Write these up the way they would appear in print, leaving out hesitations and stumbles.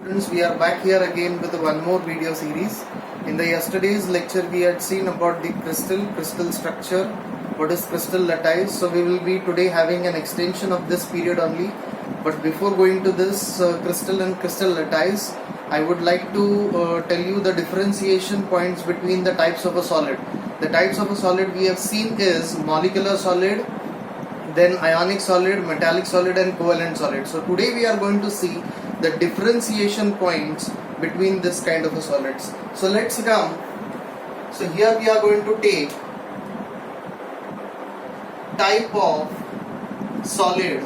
Friends, we are back here again with one more video series. In the yesterday's lecture, we had seen about the crystal structure, what is crystal lattice. So we will be today having an extension of this period only. But before going to this crystal and crystal lattice, I would like to tell you the differentiation points between the types of a solid. The types of a solid we have seen is molecular solid, then ionic solid, metallic solid and covalent solid. So today we are going to see the differentiation points between this kind of a solids. So let's come. So here we are going to take type of solid,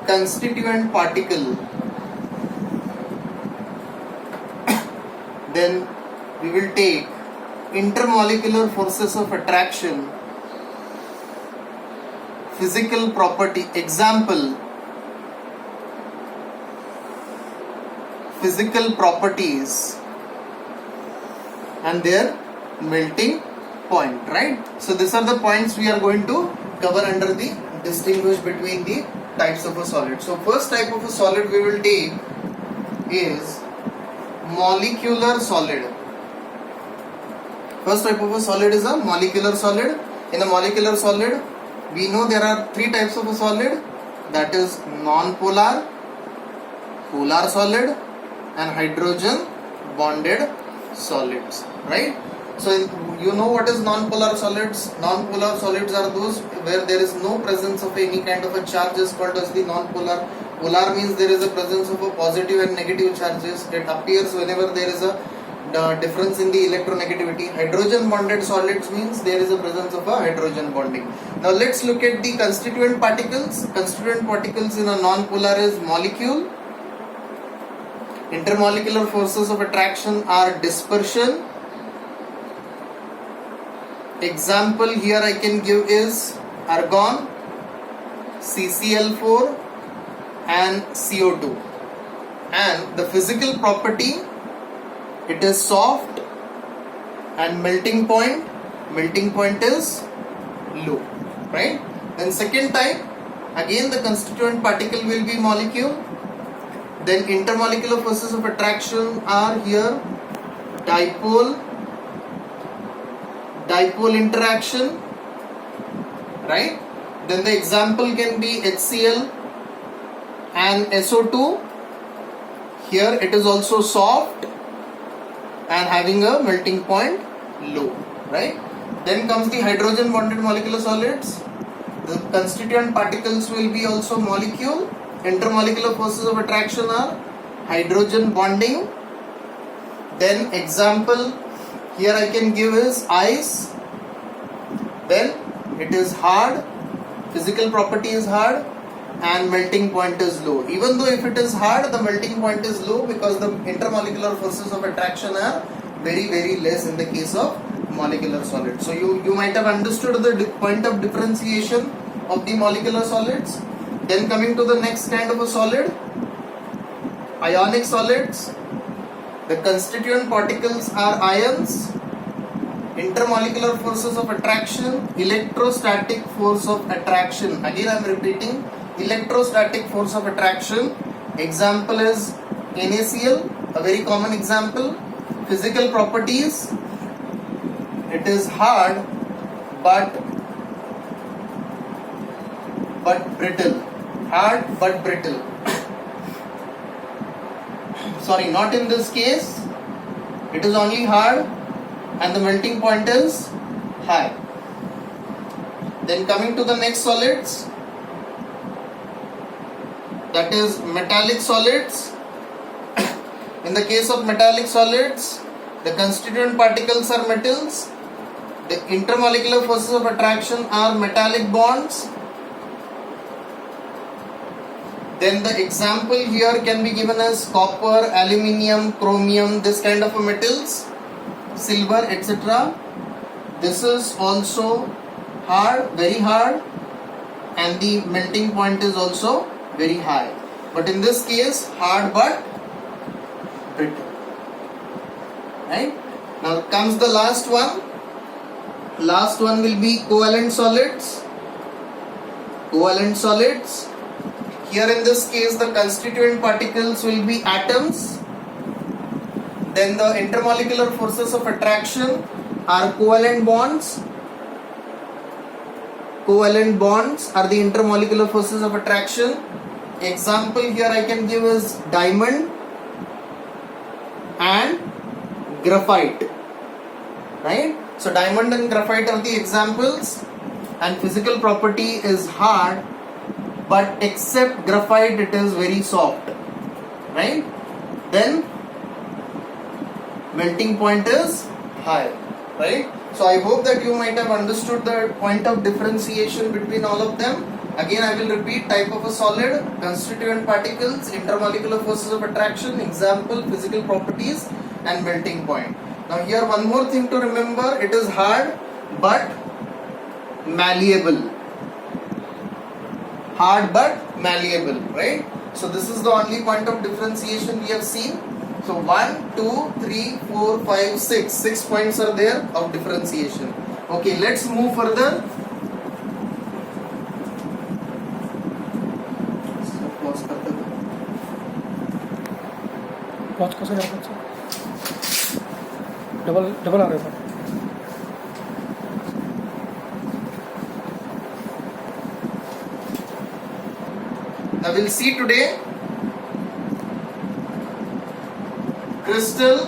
constituent particle, then we will take intermolecular forces of attraction, physical property, example, physical properties and their melting point, right? So these are the points we are going to cover under the distinguish between the types of a solid. So first type of a solid we will take is molecular solid. First type of a solid is a molecular solid. In a molecular solid, we know there are three types of a solid, that is non-polar, polar solid and hydrogen bonded solids, right? So you know what is non-polar solids? Non-polar solids are those where there is no presence of any kind of a charge is called as the non-polar. Polar means there is a presence of a positive and negative charges. It appears whenever there is a difference in the electronegativity. Hydrogen bonded solids means there is a presence of a hydrogen bonding. Now let's look at the constituent particles. Constituent particles in a non-polar is molecule. Intermolecular forces of attraction are dispersion. Example here I can give is argon, CCl4 and CO2. And the physical property, it is soft and melting point is low, right? Then second type, again the constituent particle will be molecule. Then intermolecular forces of attraction are here dipole interaction, right? Then the example can be HCl and SO2. Here it is also soft and having a melting point low, right? Then comes the hydrogen bonded molecular solids. The constituent particles will be also molecule. Intermolecular forces of attraction are hydrogen bonding. Then example here I can give is ice. Then it is hard, physical property is hard and melting point is low. Even though if it is hard, the melting point is low because the intermolecular forces of attraction are very less in the case of molecular solids. So you might have understood the point of differentiation of the molecular solids. Then coming to the next kind of a solid, ionic solids. The constituent particles are ions. Intermolecular forces of attraction, electrostatic force of attraction. Again I am repeating, electrostatic force of attraction. Example is NaCl, a very common example. Physical properties, it is hard but brittle. Hard but brittle. Sorry, not in this case. It is only hard and the melting point is high. Then coming to the next solids, that is metallic solids. In the case of metallic solids, the constituent particles are metals. The intermolecular forces of attraction are metallic bonds. Then the example here can be given as copper, aluminium, chromium, this kind of metals, silver, etc. This is also hard, very hard, and the melting point is also very high. But in this case, hard but brittle. Right? Now comes the last one. Last one will be covalent solids. Covalent solids. here in this case the constituent particles will be atoms. Then the intermolecular forces of attraction are covalent bonds. Covalent bonds are the intermolecular forces of attraction. Example here I can give is diamond and graphite, right? So diamond and graphite are the examples, and physical property is hard, but except graphite it is very soft, right? Then melting point is high, right? So I hope that you might have understood the point of differentiation between all of them. Again I will repeat: type of a solid, constituent particles, intermolecular forces of attraction, example, physical properties, and melting point. Now here one more thing to remember: it is hard but malleable. Hard but malleable, right? So this is the only point of differentiation we have seen. So 1, 2, 3, 4, 5, 6. 6 points are there of differentiation. Okay, let's move further. Pause कैसे करते हैं? Double आ रहा था. Now we'll see today crystal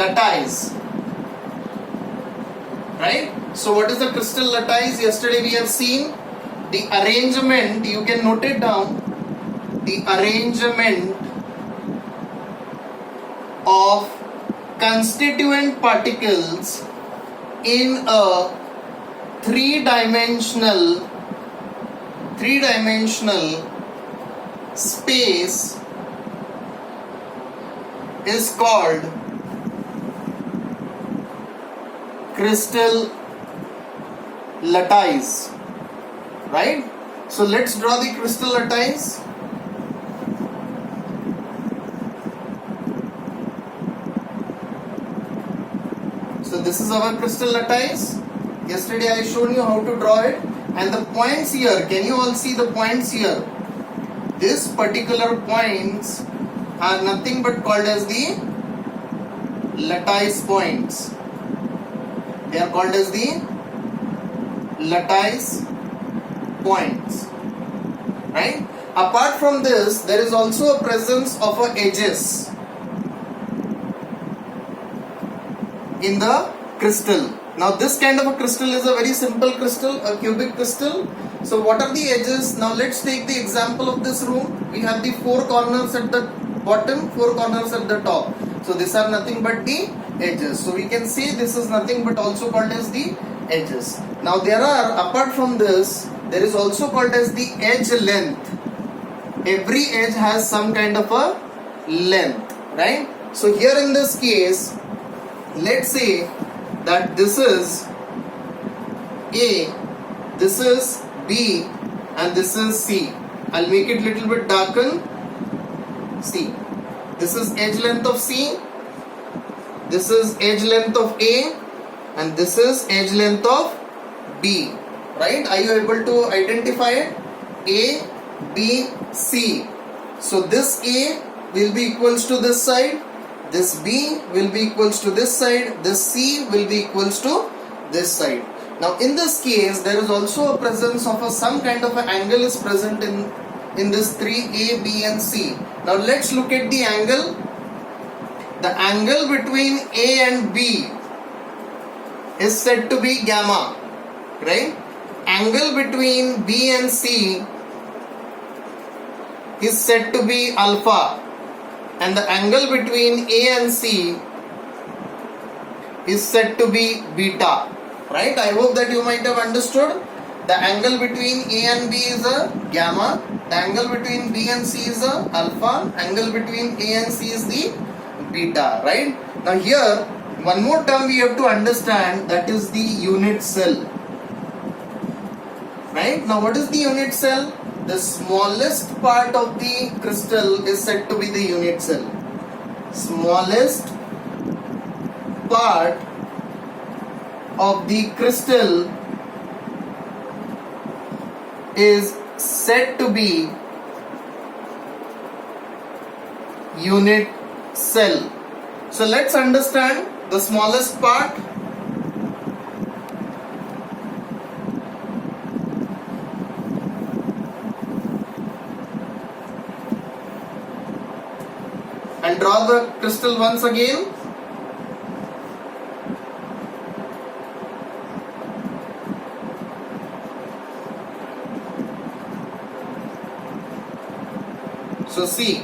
lattice, right? So what is the crystal lattice? Yesterday we have seen the arrangement. You can note it down: the arrangement of constituent particles in a three-dimensional space is called crystal lattice, right? So let's draw the crystal lattice. So this is our crystal lattice. Yesterday I showed you how to draw it, and the points here, can you all see the points here? This particular points are nothing but called as the lattice points. They are called as the lattice points, right? Apart from this, there is also a presence of a edges in the crystal. Now this kind of a crystal is a very simple crystal, a cubic crystal. So what are the edges? Now let's take the example of this room. We have the 4 corners at the bottom, 4 corners at the top. So these are nothing but the edges. So we can say this is nothing but also called as the edges. Now there are, apart from this, there is also called as the edge length. Every edge has some kind of a length, right? So here in this case, let's say that this is A, this is B, and this is C. I'll make it little bit darken. C. This is edge length of C, this is edge length of A, and this is edge length of B, right? Are you able to identify it? A, B, C. So this A will be equals to this side, this B will be equals to this side, this C will be equals to this side. Now in this case, there is also a presence of some kind of an angle is present in this 3A, B and C. Now let's look at the angle. The angle between A and B is said to be gamma, right? Angle between B and C is said to be alpha, and the angle between A and C is said to be beta, right? I hope that you might have understood. The angle between A and B is a gamma, the angle between B and C is a alpha, angle between A and C is the beta, right? Now here one more term we have to understand, that is the unit cell, right? Now what is the unit cell? The smallest part of the crystal is said to be the unit cell. Smallest part of the crystal is said to be unit cell. So let's understand the smallest part. And draw the crystal once again. So see,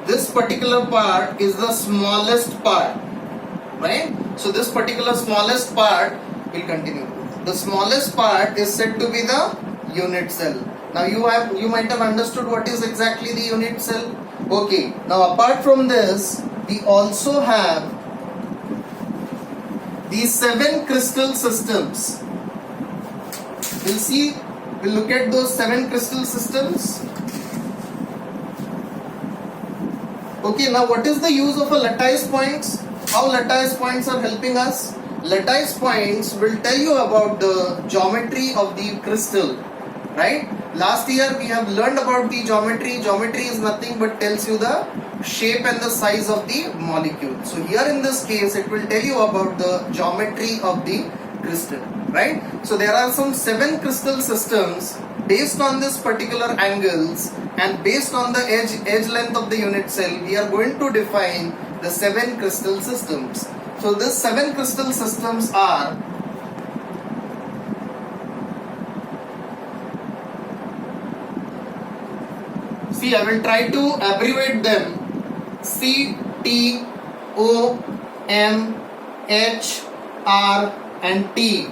this particular part is the smallest part, right? So this particular smallest part will continue. The smallest part is said to be the unit cell. Now you might have understood what is exactly the unit cell. Okay, now apart from this, we also have these 7 crystal systems. We'll look at those 7 crystal systems. Okay, now what is the use of a lattice points? How lattice points are helping us? Lattice points will tell you about the geometry of the crystal, right? Last year we have learned about the geometry. Geometry is nothing but tells you the shape and the size of the molecule. So here in this case it will tell you about the geometry of the crystal, right? So there are some 7 crystal systems based on this particular angles and based on the edge length of the unit cell. We are going to define the 7 crystal systems. So these 7 crystal systems are I will try to abbreviate them. C, T, O, M, H, R and T,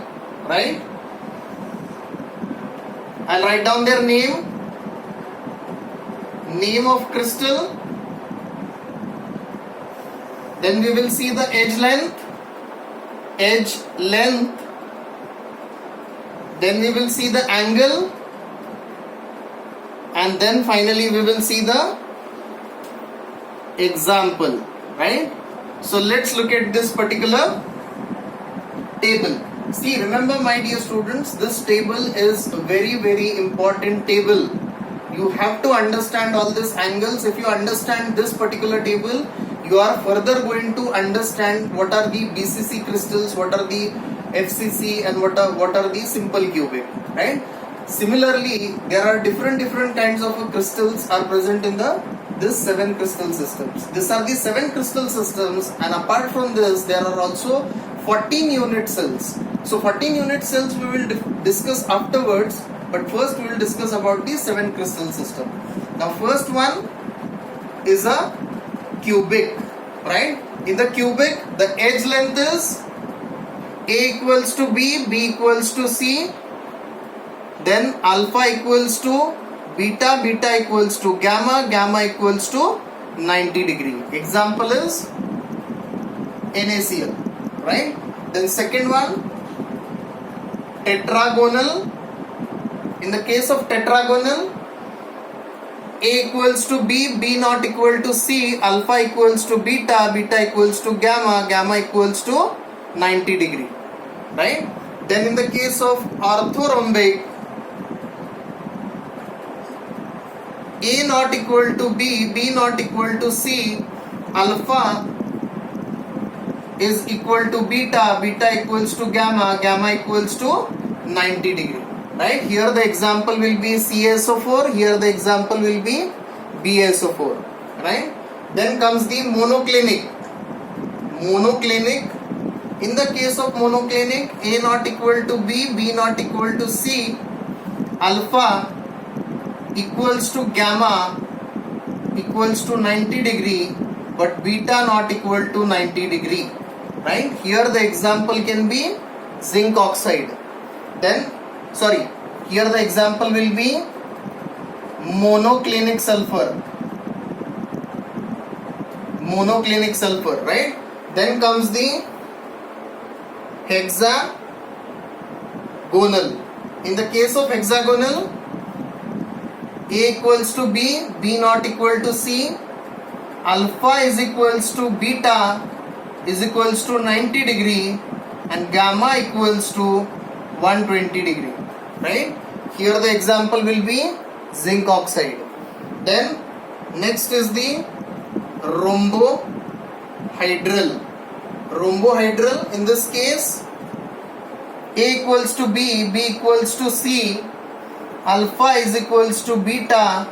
right? I'll write down their name of crystal. Then we will see the edge length. Then we will see the angle. And then finally we will see the example, right? So let's look at this particular table. See, remember my dear students, this table is a very, very important table. You have to understand all these angles. If you understand this particular table, you are further going to understand what are the BCC crystals, what are the FCC and what are the simple cubic, right? Similarly, there are different kinds of crystals are present in this 7 crystal systems. These are the 7 crystal systems, and apart from this, there are also 14 unit cells. So 14 unit cells we will discuss afterwards, but first we will discuss about the 7 crystal system. Now first one is a cubic, right? In the cubic, the edge length is A equals to B, B equals to C. Then alpha equals to beta, beta equals to gamma, gamma equals to 90 degree. Example is NaCl, right? Then second one, tetragonal. In the case of tetragonal, A equals to B, B not equal to C, alpha equals to beta, beta equals to gamma, gamma equals to 90 degree, right? Then in the case of orthorhombic, A not equal to B, B not equal to C, alpha is equal to beta, beta equals to gamma, gamma equals to 90 degree. Right? Here the example will be CaSO4, here the example will be BaSO4. Right? Then comes the monoclinic. In the case of monoclinic, A not equal to B, B not equal to C, alpha equals to gamma equals to 90 degree, but beta not equal to 90 degree. Right? Here the example can be zinc oxide. Here the example will be monoclinic sulfur. Right? Then comes the hexagonal. In the case of hexagonal, A equals to B, B not equal to C, alpha is equals to beta is equals to 90 degree and gamma equals to 120 degree. Right? Here the example will be zinc oxide. Then next is the rhombohedral. Rhombohedral, in this case, A equals to B, B equals to C, alpha is equals to beta,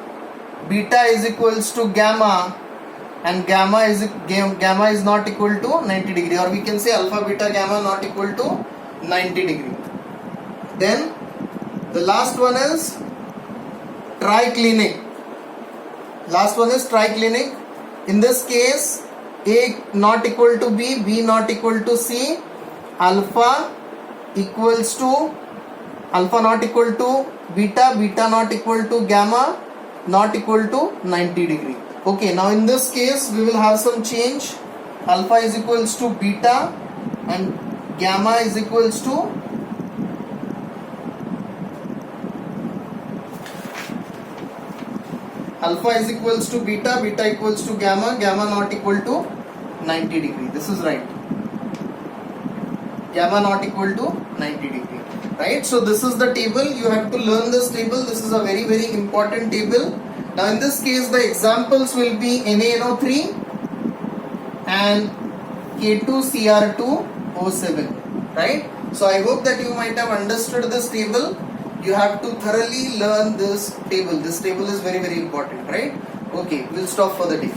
beta is equals to gamma, and gamma is not equal to 90 degree, or we can say alpha beta gamma not equal to 90 degree. Then the last one is triclinic. Last one is triclinic. In this case, A not equal to B, B not equal to C, alpha not equal to beta, beta not equal to gamma, not equal to 90 degree. Okay, now in this case we will have some change. Alpha is equals to beta and gamma is equals to alpha is equals to beta, beta equals to gamma, gamma not equal to 90 degree. This is right. Gamma not equal to 90 degree. Right? So this is the table. You have to learn this table. This is a very, very important table. Now in this case the examples will be NaNO3 and K2Cr2O7. Right? So I hope that you might have understood this table. You have to thoroughly learn this table. This table is very, very important. Right? Okay, we'll stop for the day.